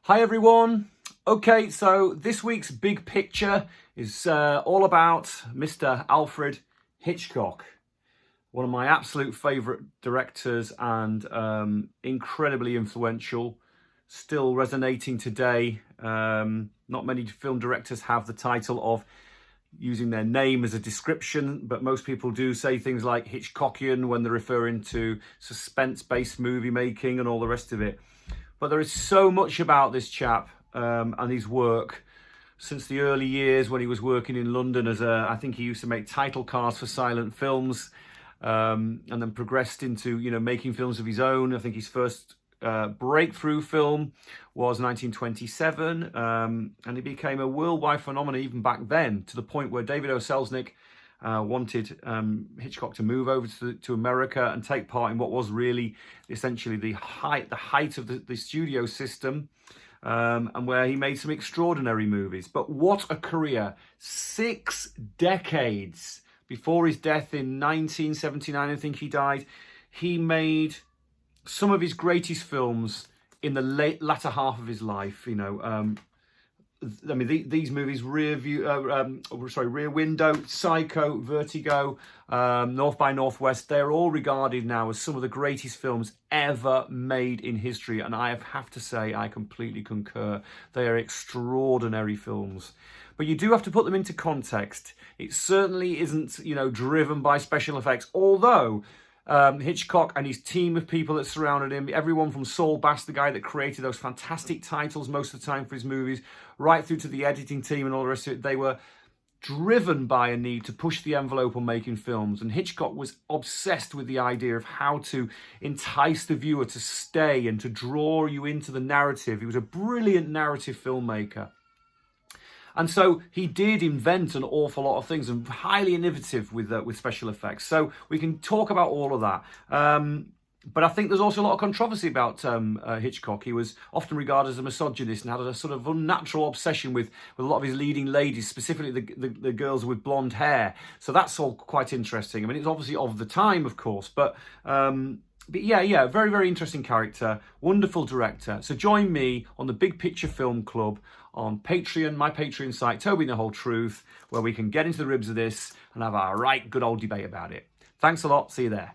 Hi everyone. Okay, so this week's big picture is all about Mr. Alfred Hitchcock, one of my absolute favourite directors and incredibly influential, still resonating today. Not many film directors have the title of using their name as a description, but most people do say things like Hitchcockian when they're referring to suspense-based movie making and all the rest of it. But there is so much about this chap and his work since the early years when he was working in London I think he used to make title cards for silent films, and then progressed into, making films of his own. I think his first breakthrough film was 1927, and he became a worldwide phenomenon even back then, to the point where David O. Selznick wanted Hitchcock to move over to America and take part in what was really essentially the height of the studio system, and where he made some extraordinary movies. But what a career! 6 decades before his death in 1979, I think he died, he made some of his greatest films in the latter half of his life. These movies: Rear Window, Psycho, Vertigo, North by Northwest, they're all regarded now as some of the greatest films ever made in history. And I have to say, I completely concur. They are extraordinary films. But you do have to put them into context. It certainly isn't, driven by special effects, although Hitchcock and his team of people that surrounded him, everyone from Saul Bass, the guy that created those fantastic titles most of the time for his movies, right through to the editing team and all the rest of it, they were driven by a need to push the envelope on making films. And Hitchcock was obsessed with the idea of how to entice the viewer to stay and to draw you into the narrative. He was a brilliant narrative filmmaker. And so he did invent an awful lot of things, and highly innovative with special effects. So we can talk about all of that. But I think there's also a lot of controversy about Hitchcock. He was often regarded as a misogynist and had a sort of unnatural obsession with a lot of his leading ladies, specifically the girls with blonde hair. So that's all quite interesting. I mean, it's obviously of the time, of course, but yeah, very, very interesting character, wonderful director. So join me on the Big Picture Film Club on Patreon, my Patreon site, Toby and the Whole Truth, where we can get into the ribs of this and have a right good old debate about it. Thanks a lot. See you there.